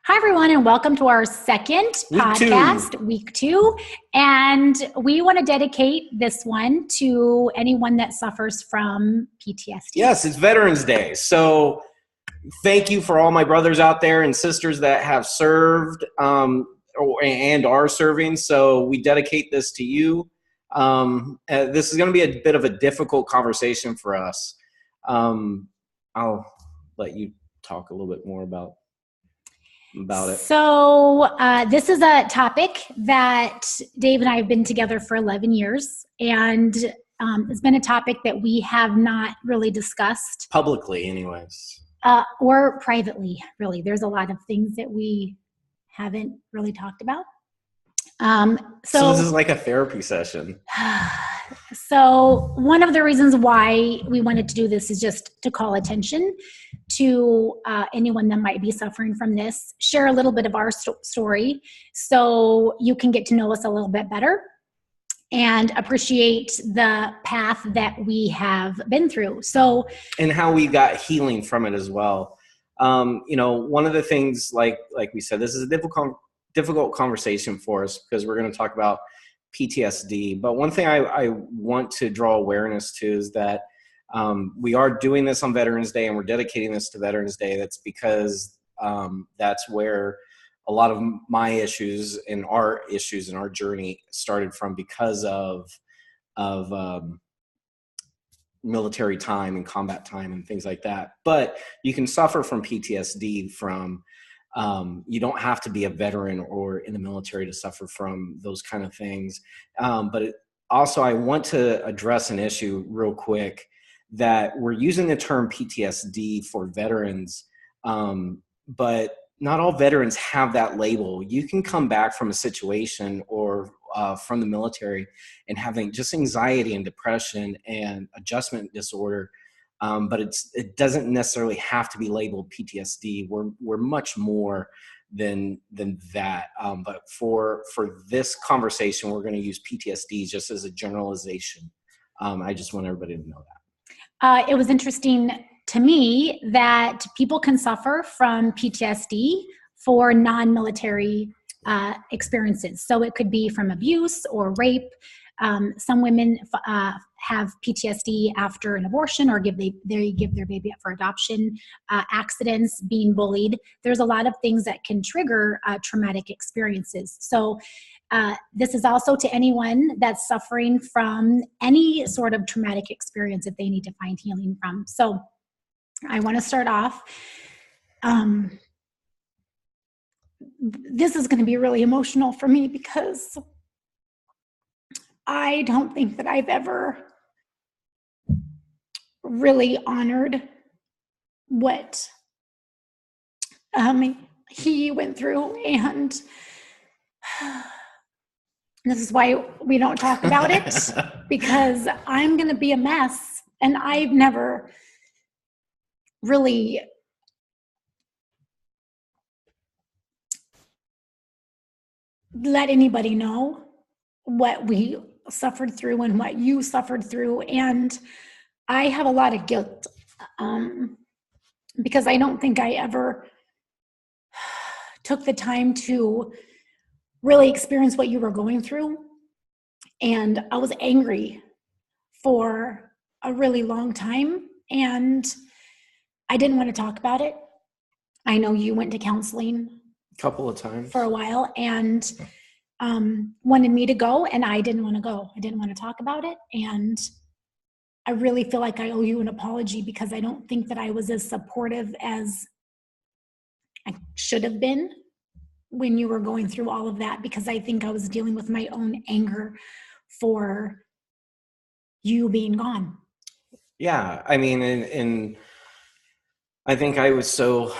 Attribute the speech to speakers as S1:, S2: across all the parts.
S1: Hi, everyone, and welcome to our second podcast, week two. And we want to dedicate this one to anyone that suffers from PTSD.
S2: Yes, it's Veterans Day. So thank you for all my brothers out there and sisters that have served and are serving. So we dedicate this to you. This is going to be a bit of a difficult conversation for us. I'll let you talk a little bit more about it.
S1: So this is a topic that Dave and I have been together for 11 years, and it's been a topic that we have not really discussed.
S2: Publicly, anyways.
S1: Or privately, really. There's a lot of things that we haven't really talked about.
S2: So this is like a therapy session.
S1: So one of the reasons why we wanted to do this is just to call attention to anyone that might be suffering from this, share a little bit of our story so you can get to know us a little bit better and appreciate the path that we have been through.
S2: And how we got healing from it as well. One of the things, like we said, this is a difficult conversation for us because we're going to talk about PTSD. But one thing I want to draw awareness to is that we are doing this on Veterans Day and we're dedicating this to Veterans Day. That's because that's where a lot of my issues and our issues in our journey started from, because of military time and combat time and things like that. But you can suffer from PTSD from you don't have to be a veteran or in the military to suffer from those kind of things. But also I want to address an issue real quick, that we're using the term PTSD for veterans, but not all veterans have that label. You can come back from a situation or from the military and having just anxiety and depression and adjustment disorder. But it doesn't necessarily have to be labeled PTSD. We're much more than that. But for this conversation, we're going to use PTSD just as a generalization. I just want everybody to know that.
S1: It was interesting to me that people can suffer from PTSD for non-military experiences. So it could be from abuse or rape. Some women have PTSD after an abortion, or they give their baby up for adoption, accidents, being bullied. There's a lot of things that can trigger traumatic experiences. So this is also to anyone that's suffering from any sort of traumatic experience that they need to find healing from. So I want to start off. This is going to be really emotional for me because I don't think that I've ever really honored what he went through, and this is why we don't talk about it, because I'm going to be a mess, and I've never really let anybody know what we suffered through and what you suffered through. And I have a lot of guilt because I don't think I ever took the time to really experience what you were going through. And I was angry for a really long time, and I didn't want to talk about it. I know you went to counseling
S2: A couple of times
S1: for a while and wanted me to go, and I didn't want to go. I didn't want to talk about it. And I really feel like I owe you an apology, because I don't think that I was as supportive as I should have been when you were going through all of that, because I think I was dealing with my own anger for you being gone.
S2: Yeah, I mean, and I think I was so,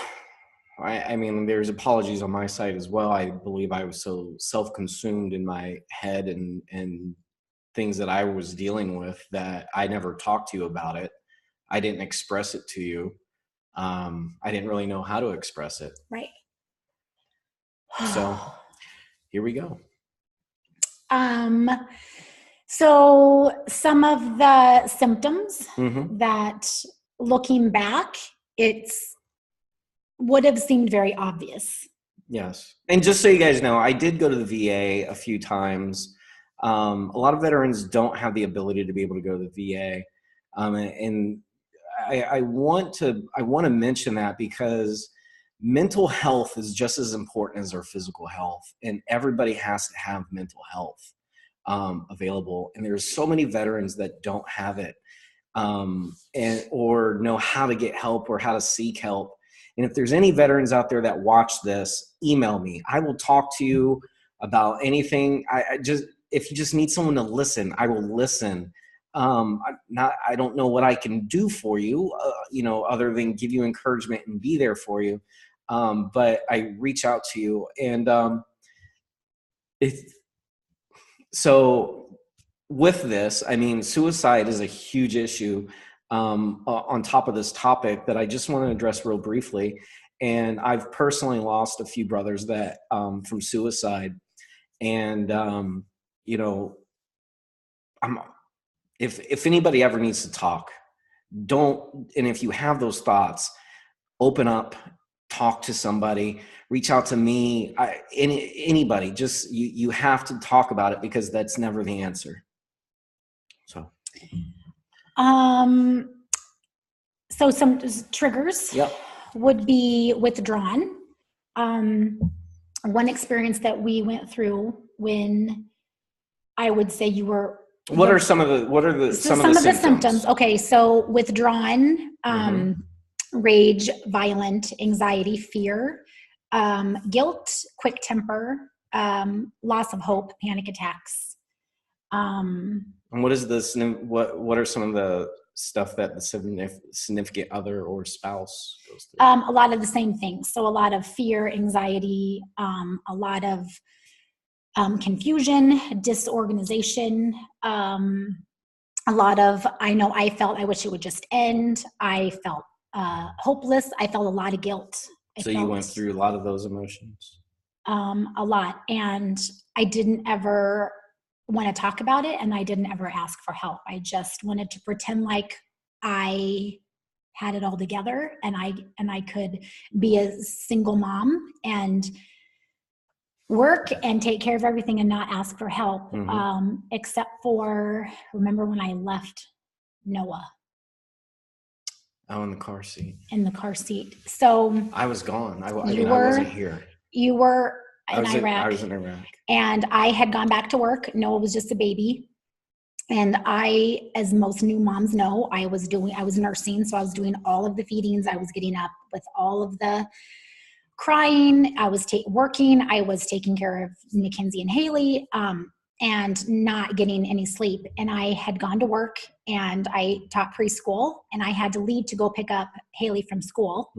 S2: I mean, there's apologies on my side as well. I believe I was so self-consumed in my head and things that I was dealing with that I never talked to you about it. I didn't express it to you. I didn't really know how to express it.
S1: Right.
S2: So here we go.
S1: So some of the symptoms that, looking back, would have seemed very obvious.
S2: Yes. And just so you guys know, I did go to the VA a few times. A lot of veterans don't have the ability to be able to go to the VA. And I want to mention that because mental health is just as important as our physical health, and everybody has to have mental health available. And there's so many veterans that don't have it, or know how to get help or how to seek help. And if there's any veterans out there that watch this, email me. I will talk to you about anything. If you just need someone to listen, I will listen. I don't know what I can do for you, other than give you encouragement and be there for you. But I reach out to you. And so with this, I mean, suicide is a huge issue on top of this topic that I just want to address real briefly. And I've personally lost a few brothers that from suicide. And, if anybody ever needs to talk, and if you have those thoughts, open up, talk to somebody, reach out to me, anybody, just you have to talk about it, because that's never the answer. So
S1: some triggers would be withdrawn. One experience that we went through when I would say you were.
S2: What are some of the symptoms?
S1: Okay, so withdrawn, rage, violent, anxiety, fear, guilt, quick temper, loss of hope, panic attacks.
S2: And what is this? What are some of the stuff that the significant other or spouse goes through?
S1: A lot of the same things. So a lot of fear, anxiety, a lot of confusion, disorganization, a lot of, I wish it would just end. I felt hopeless. I felt a lot of guilt.
S2: You went through a lot of those emotions?
S1: A lot. And I didn't ever want to talk about it, and I didn't ever ask for help. I just wanted to pretend like I had it all together, and I could be a single mom and work and take care of everything and not ask for help, except for, remember when I left Noah?
S2: Oh, in the car seat.
S1: In the car seat. So
S2: I was gone. I wasn't here.
S1: You were in Iraq.
S2: I was in Iraq.
S1: And I had gone back to work. Noah was just a baby. And I, as most new moms know, I was nursing. So I was doing all of the feedings. I was getting up with all of the crying. I was working. I was taking care of Mackenzie and Haley, and not getting any sleep. And I had gone to work, and I taught preschool, and I had to leave to go pick up Haley from school.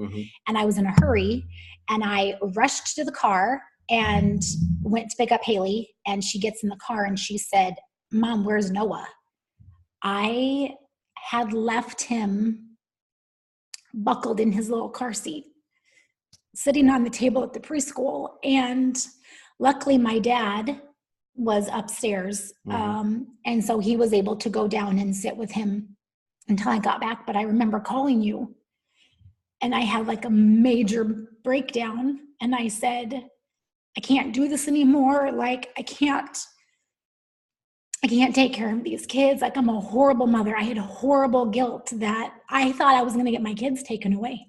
S1: And I was in a hurry, and I rushed to the car and went to pick up Haley. And she gets in the car and she said, "Mom, where's Noah?" I had left him buckled in his little car seat, sitting on the table at the preschool. And luckily my dad was upstairs. And so he was able to go down and sit with him until I got back. But I remember calling you, and I had like a major breakdown. And I said, I can't do this anymore. Like, I can't take care of these kids. Like, I'm a horrible mother. I had horrible guilt that I thought I was going to get my kids taken away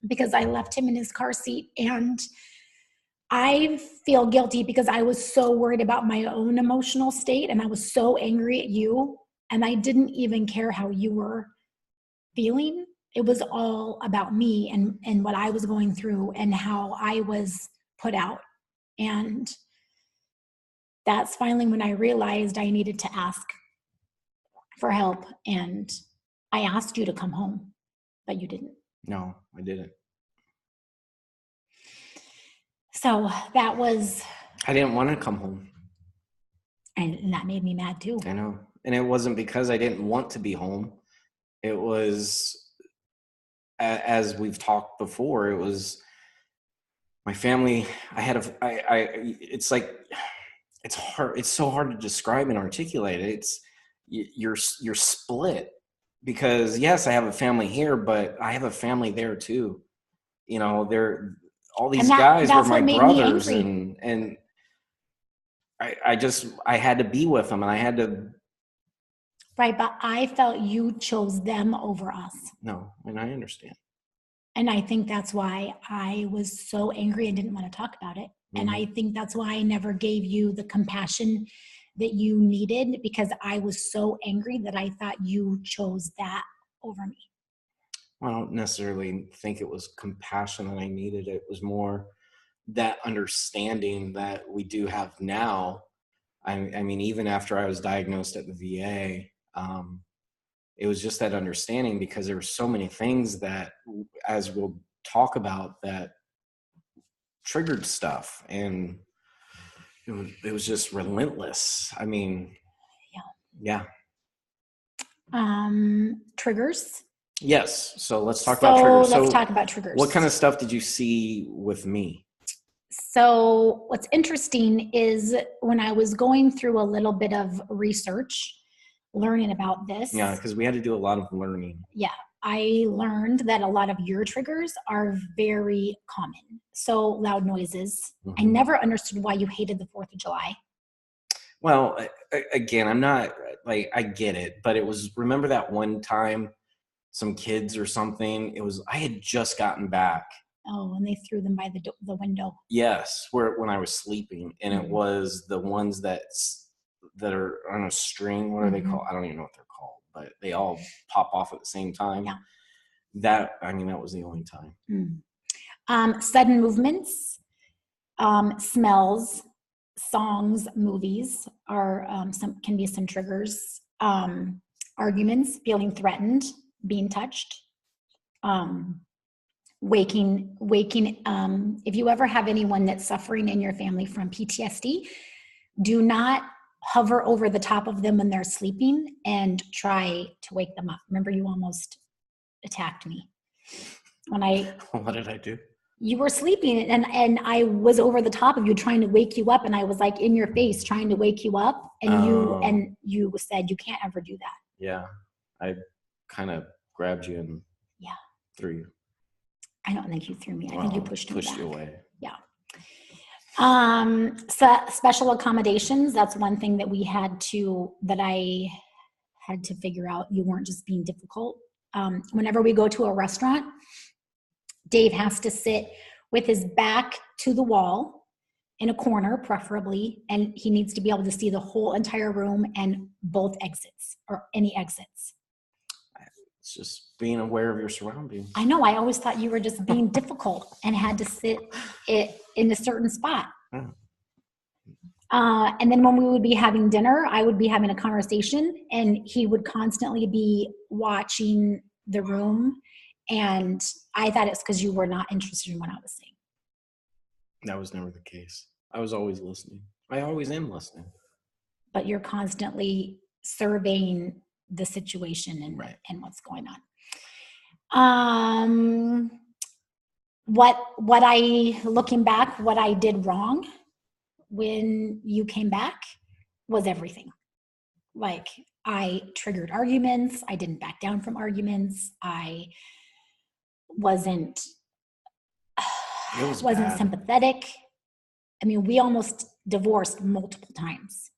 S1: because I left him in his car seat. And I feel guilty because I was so worried about my own emotional state, and I was so angry at you, and I didn't even care how you were feeling. It was all about me and what I was going through and how I was put out. And that's finally when I realized I needed to ask for help. And I asked you to come home, but you didn't.
S2: No, I didn't.
S1: So that was...
S2: I didn't want to come home.
S1: And that made me mad too.
S2: I know. And it wasn't because I didn't want to be home. It was, as we've talked before, it was my family. It's like, it's hard. It's so hard to describe and articulate it. You're split, because yes, I have a family here, but I have a family there too. all these
S1: And
S2: guys were
S1: that's
S2: my
S1: what made me
S2: brothers,
S1: angry.
S2: and I had to be with them, and I had to.
S1: Right, but I felt you chose them over us.
S2: No, and I understand.
S1: And I think that's why I was so angry and didn't want to talk about it. And I think that's why I never gave you the compassion that you needed, because I was so angry that I thought you chose that over me.
S2: I don't necessarily think it was compassion that I needed. It was more that understanding that we do have now. I mean, even after I was diagnosed at the VA, it was just that understanding, because there were so many things that, as we'll talk about, that triggered stuff, and it was just relentless. I mean, yeah.
S1: Triggers.
S2: Yes. So let's talk about triggers.
S1: Let's talk about triggers.
S2: What kind of stuff did you see with me?
S1: So what's interesting is when I was going through a little bit of research, learning about this.
S2: Yeah, because we had to do a lot of learning.
S1: Yeah, I learned that a lot of your triggers are very common. So loud noises. I never understood why you hated the 4th of July.
S2: Well, again, I'm not like, I get it, but it was, remember that one time some kids or something, I had just gotten back.
S1: Oh, and they threw them by the window.
S2: Yes, when I was sleeping, and it was the ones that are on a string. What are they called? I don't even know what they're called, but they all pop off at the same time.
S1: Yeah.
S2: That was the only time.
S1: Sudden movements, smells, songs, movies are can be some triggers. Arguments, feeling threatened, being touched. Waking. If you ever have anyone that's suffering in your family from PTSD, do not hover over the top of them when they're sleeping and try to wake them up. Remember, you almost attacked me when
S2: What did I do?
S1: You were sleeping, and I was over the top of you trying to wake you up, and I was like in your face trying to wake you up, and you said you can't ever do that.
S2: Yeah, I kind of grabbed you and threw you.
S1: I don't think you threw me. I think you pushed me back.
S2: You away.
S1: Yeah. So special accommodations. That's one thing that I had to figure out. You weren't just being difficult. Whenever we go to a restaurant, Dave has to sit with his back to the wall in a corner, preferably, and he needs to be able to see the whole entire room and both exits or any exits.
S2: It's just being aware of your surroundings.
S1: I know. I always thought you were just being difficult and had to sit in a certain spot. And then when we would be having dinner, I would be having a conversation, and he would constantly be watching the room. And I thought it's because you were not interested in what I was saying.
S2: That was never the case. I was always listening. I always am listening.
S1: But you're constantly surveying the situation and what's going on. Looking back, what I did wrong when you came back was everything. Like, I triggered arguments. I didn't back down from arguments. I wasn't sympathetic. I mean, we almost divorced multiple times.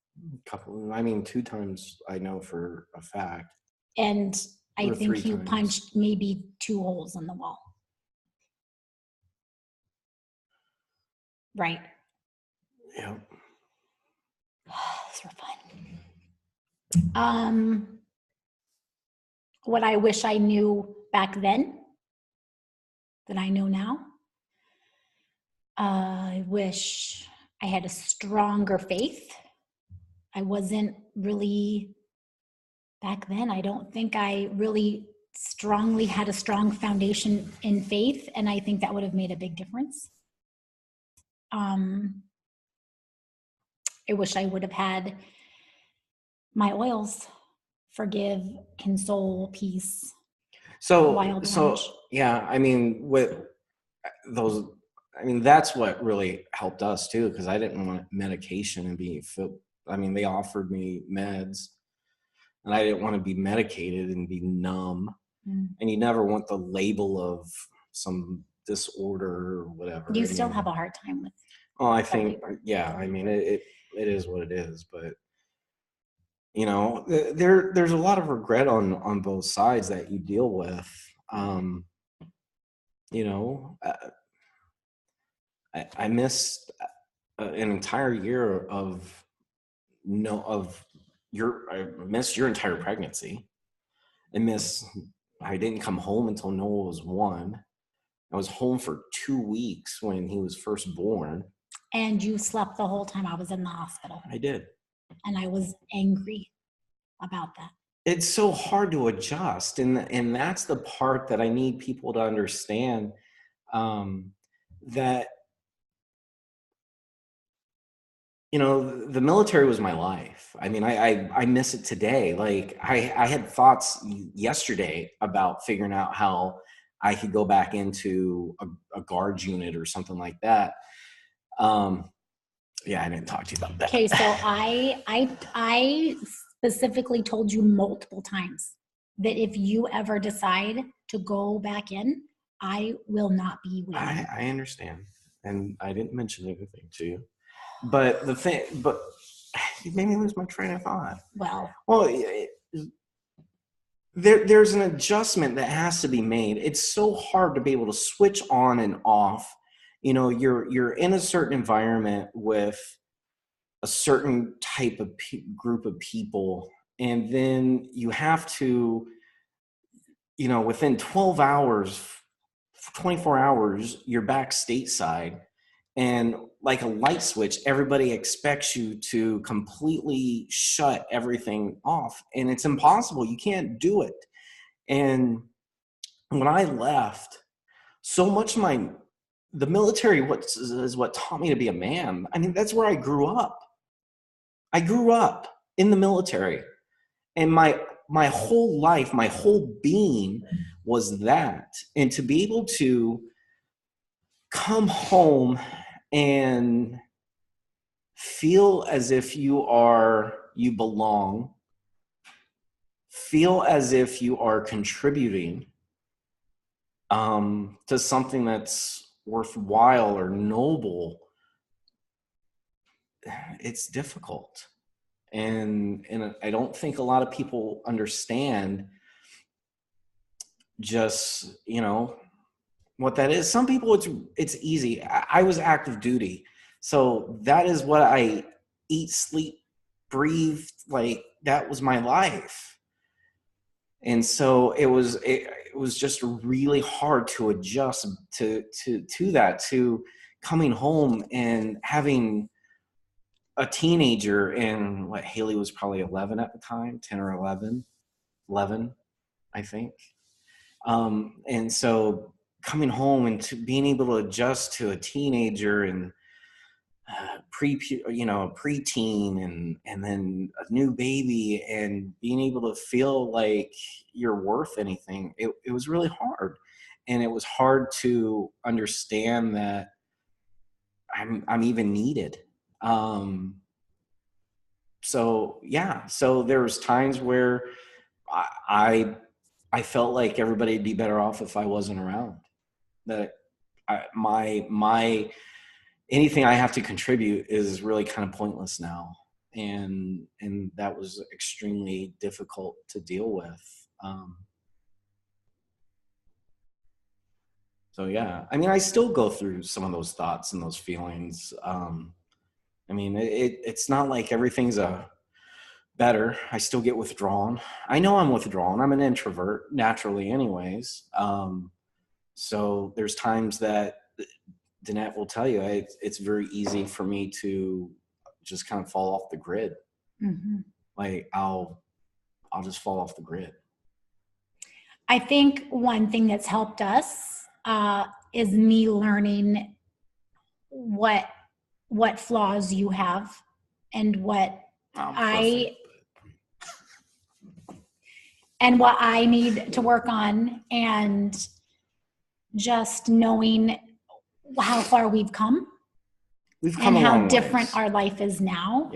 S2: 2 times I know for a fact.
S1: And I think you punched maybe 2 holes in the wall. Right.
S2: Yeah.
S1: Those were fun. What I wish I knew back then that I know now. I wish I had a stronger faith. I wasn't really, back then, I don't think I really strongly had a strong foundation in faith, and I think that would have made a big difference. I wish I would have had my oils: forgive, console, peace.
S2: Yeah, I mean, with those, I mean, that's what really helped us too, because I didn't want medication and they offered me meds, and I didn't want to be medicated and be numb. And you never want the label of some disorder or whatever.
S1: You still have a hard time with.
S2: Oh, I think, yeah, I mean, it is what it is, but you know, there's a lot of regret on both sides that you deal with. You know, I missed an entire year of I missed your entire pregnancy. I didn't come home until Noah was 1. I was home for 2 weeks when he was first born.
S1: And you slept the whole time I was in the hospital.
S2: I did.
S1: And I was angry about that.
S2: It's so hard to adjust. And that's the part that I need people to understand, that, you know, the military was my life. I mean, I miss it today. Like I had thoughts yesterday about figuring out how I could go back into a guards unit or something like that. Yeah, I didn't talk to you about that.
S1: Okay, so I specifically told you multiple times that if you ever decide to go back in, I will not be with you.
S2: I understand. And I didn't mention anything to you. But you made me lose my train of thought. Well, there's an adjustment that has to be made. It's so hard to be able to switch on and off. You know, you're in a certain environment with a certain type of group of people, and then you have to, you know, within 12 hours, 24 hours, you're back stateside. And like a light switch, everybody expects you to completely shut everything off. And it's impossible. You can't do it. And when I left, so much the military is what taught me to be a man. I mean, that's where I grew up. I grew up in the military. And my whole life, my whole being was that. And to be able to come home and feel as if you belong, feel as if you are contributing to something that's worthwhile or noble, it's difficult. And I don't think a lot of people understand just, you know, what that is. Some people it's easy. I was active duty, so that is what I eat, sleep, breathe, like that was my life. And so it was just really hard to adjust to that, to coming home and having a teenager. And what, Haley was probably 11 at the time, 10 or 11, I think. And so coming home and to being able to adjust to a teenager and preteen and then a new baby, and being able to feel like you're worth anything, it was really hard. And it was hard to understand that I'm even needed. So yeah, so there was times where I felt like everybody'd be better off if I wasn't around. That my anything I have to contribute is really kind of pointless now, and that was extremely difficult to deal with. So yeah, I mean, I still go through some of those thoughts and those feelings. I mean, it's not like everything's better. I still get withdrawn. I know I'm withdrawn. I'm an introvert naturally anyways. So there's times that Danette will tell you, it's very easy for me to just kind of fall off the grid. Mm-hmm. Like I'll just fall off the grid.
S1: I think one thing that's helped us is me learning what flaws you have and what I need to work on, and just knowing how far we've come and how different our life is now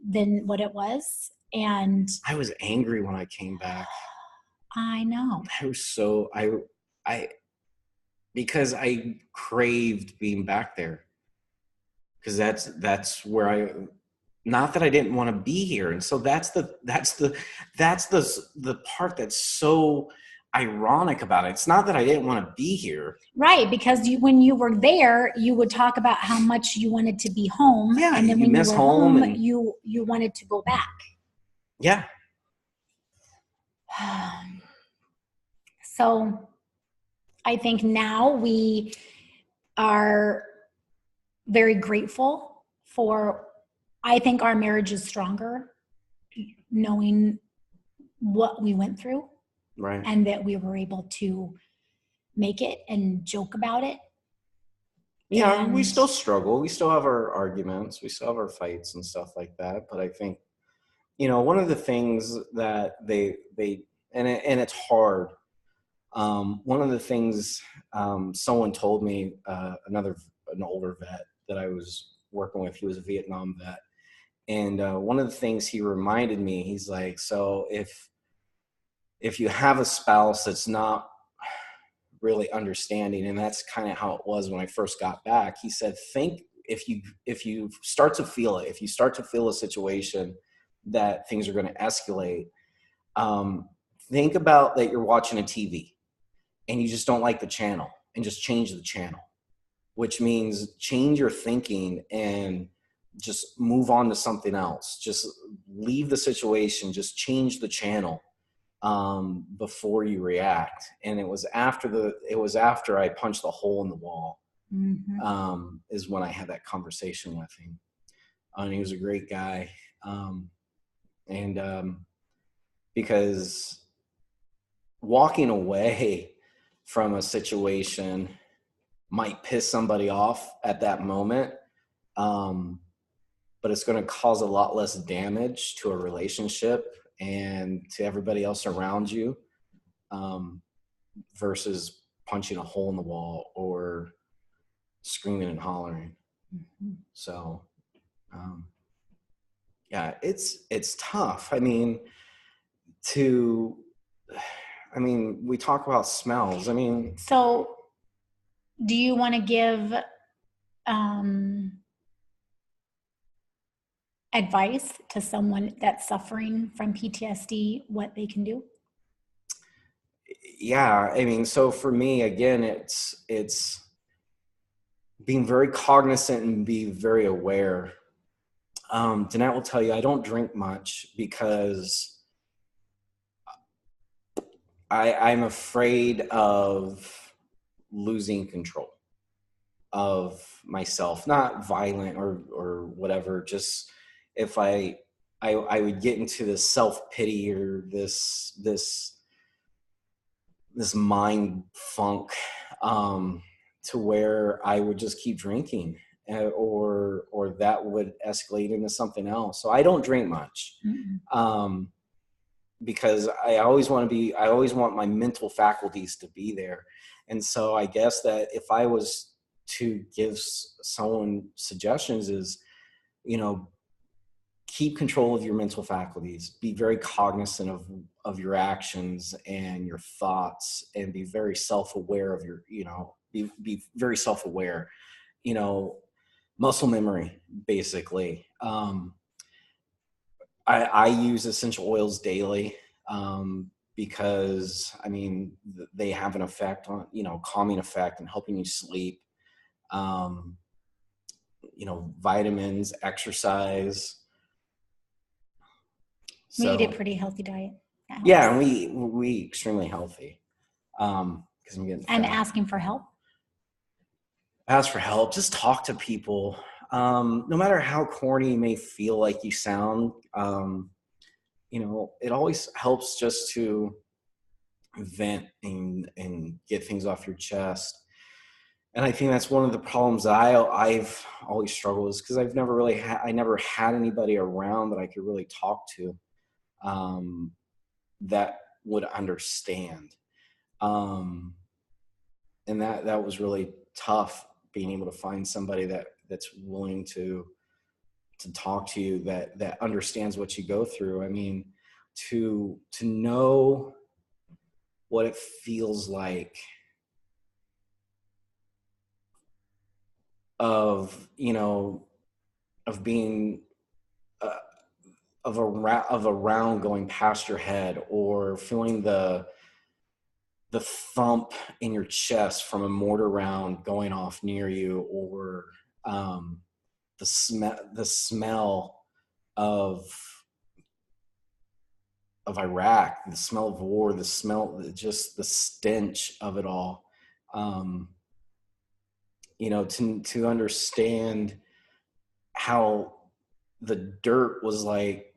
S1: than what it was. And
S2: I was angry when I came back.
S1: I know.
S2: I was so, because I craved being back there, because that's where I, not that I didn't want to be here. And so that's the part that's so ironic about it. It's not that I didn't want to be here.
S1: Right, because when you were there, you would talk about how much you wanted to be home,
S2: Yeah,
S1: and then
S2: you
S1: when you
S2: miss
S1: were
S2: home
S1: home,
S2: and
S1: you wanted to go back.
S2: yeah.
S1: So I think now we are very grateful for, I think our marriage is stronger knowing what we went through,
S2: Right.
S1: and that we were able to make it and joke about it.
S2: Yeah, we
S1: And
S2: still struggle. We still have our arguments. We still have our fights and stuff like that. But I think, one of the things that and it's hard. One of the things someone told me, an older vet that I was working with, he was a Vietnam vet. And one of the things he reminded me, he's like, so if you have a spouse that's not really understanding, and that's kind of how it was when I first got back, he said, think, if you start to feel it, if you start to feel a situation that things are going to escalate, think about that you're watching a TV and you just don't like the channel, and just change the channel, which means change your thinking and just move on to something else. Just leave the situation, just change the channel before you react. And it was after I punched the hole in the wall, is when I had that conversation with him. And he was a great guy. Because walking away from a situation might piss somebody off at that moment, but it's going to cause a lot less damage to a relationship and to everybody else around you, versus punching a hole in the wall or screaming and hollering. So, yeah, it's tough. We talk about smells.
S1: so do you want to give advice to someone that's suffering from PTSD, what they can do?
S2: Yeah, so for me, again, it's being very cognizant and be very aware. Danette will tell you I don't drink much because I'm afraid of losing control of myself. Not violent or whatever, just if I would get into this self-pity or this mind funk, to where I would just keep drinking, or that would escalate into something else. So I don't drink much. Because I always want my mental faculties to be there. And so I guess that if I was to give someone suggestions is, keep control of your mental faculties, be very cognizant of your actions and your thoughts, and be very self-aware of your, be very self-aware, muscle memory, basically. I use essential oils daily, because they have an effect on, calming effect and helping you sleep. Vitamins, exercise.
S1: We eat a pretty healthy diet.
S2: Yeah, and we eat extremely healthy. Because I'm getting fat.
S1: And asking for help.
S2: Ask for help. Just talk to people. No matter how corny you may feel like you sound, it always helps just to vent and get things off your chest. And I think that's one of the problems that I've always struggled with, is because I've never really I never had anybody around that I could really talk to, that would understand. And that was really tough, being able to find somebody that's willing to talk to you, that understands what you go through. To know what it feels like of, you know, of being uh, of a round going past your head, or feeling the thump in your chest from a mortar round going off near you, or um, the smell of Iraq, the smell of war, the smell, just the stench of it all. Um, you know, to understand how the dirt was like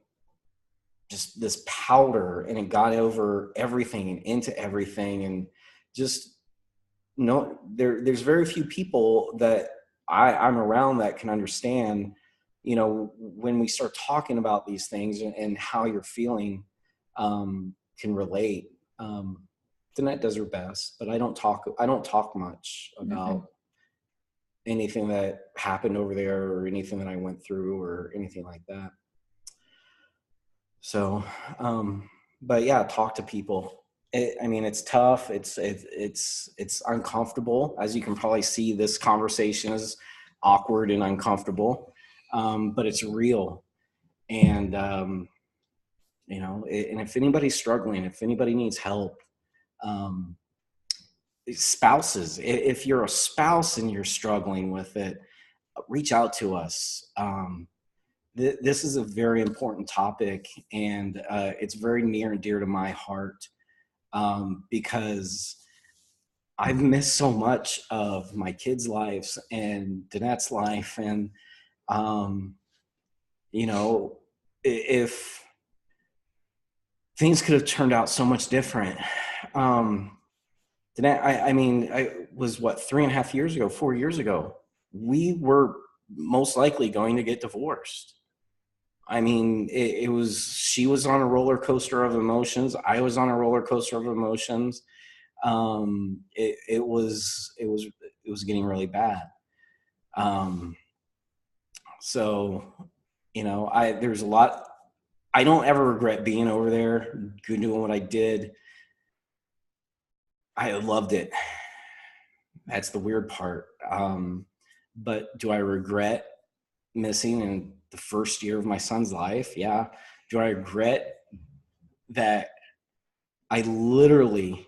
S2: just this powder, and it got over everything and into everything, and just no, there's very few people that I'm around that can understand, you know, when we start talking about these things, and how you're feeling, can relate. Danette does her best, but I don't talk much about anything that happened over there, or anything that I went through, or anything like that. So, but yeah, talk to people. I mean, it's tough. It's uncomfortable. As you can probably see, this conversation is awkward and uncomfortable, but it's real. And you know, and if anybody's struggling, if anybody needs help, um, spouses, if you're a spouse and you're struggling with it, reach out to us. This is a very important topic, and it's very near and dear to my heart, because I've missed so much of my kids' lives and Danette's life. And, you know, if things could have turned out so much different. Danette, I mean, I was, what, 3.5 years ago, 4 years ago, we were most likely going to get divorced. I mean, it was, she was on a roller coaster of emotions. I was on a roller coaster of emotions. It was getting really bad. So, you know, there's a lot, I don't ever regret being over there, doing what I did. I loved it. That's the weird part. But do I regret missing in the first year of my son's life? Yeah. Do I regret that I literally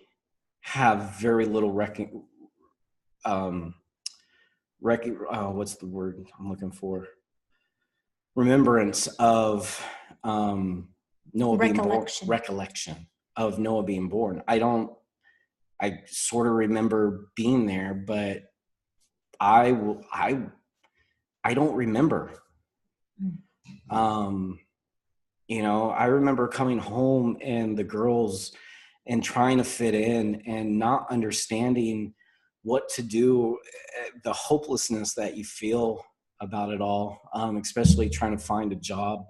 S2: have very little what's the word I'm looking for? Remembrance of Noah being born. Recollection of Noah being born. I sort of remember being there, but I don't remember. You know, I remember coming home and the girls, and trying to fit in and not understanding what to do, the hopelessness that you feel about it all, especially trying to find a job.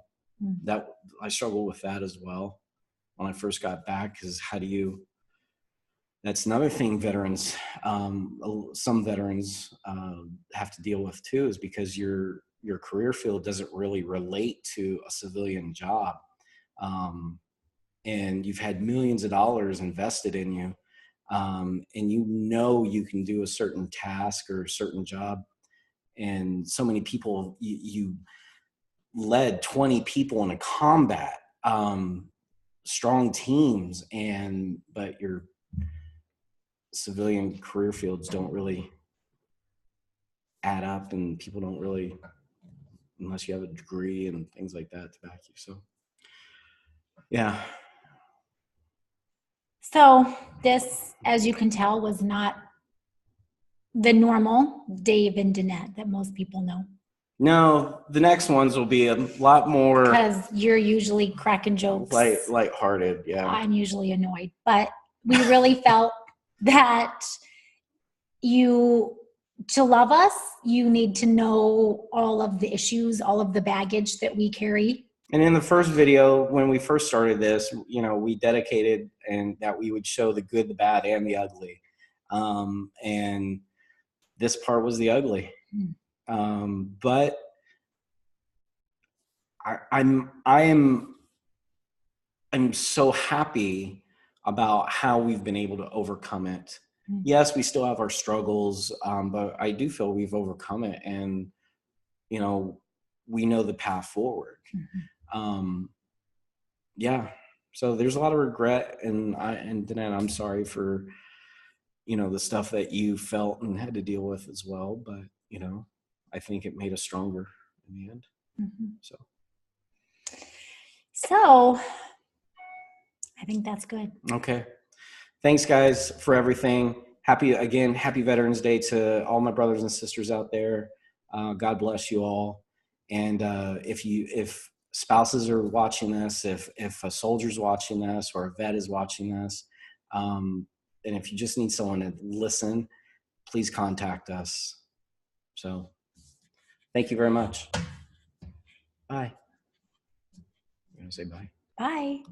S2: That I struggled with that as well when I first got back, because that's another thing veterans, some veterans have to deal with too, is because your career field doesn't really relate to a civilian job. And you've had millions of dollars invested in you, and you know you can do a certain task or a certain job, and so many people, you led 20 people in a combat, strong teams, but your civilian career fields don't really add up, and people don't really, unless you have a degree and things like that to back you. So yeah.
S1: So this, as you can tell, was not the normal Dave and Danette that most people know.
S2: No, the next ones will be a lot more,
S1: because you're usually cracking jokes.
S2: Lighthearted, yeah.
S1: I'm usually annoyed, but we really felt that to love us, you need to know all of the issues, all of the baggage that we carry.
S2: And in the first video, when we first started this, you know, we dedicated and that we would show the good, the bad, and the ugly. And this part was the ugly. But I'm so happy about how we've been able to overcome it. yes, we still have our struggles, but I do feel we've overcome it, and you know, we know the path forward. Yeah. So there's a lot of regret, and Danette, I'm sorry for, the stuff that you felt and had to deal with as well. But, I think it made us stronger in the end.
S1: So I think that's good.
S2: Okay. Thanks, guys, for everything. Happy Veterans Day to all my brothers and sisters out there. God bless you all. And if spouses are watching this, if a soldier's watching this or a vet is watching this, and if you just need someone to listen, please contact us. So thank you very much. Bye. You want to say bye?
S1: Bye.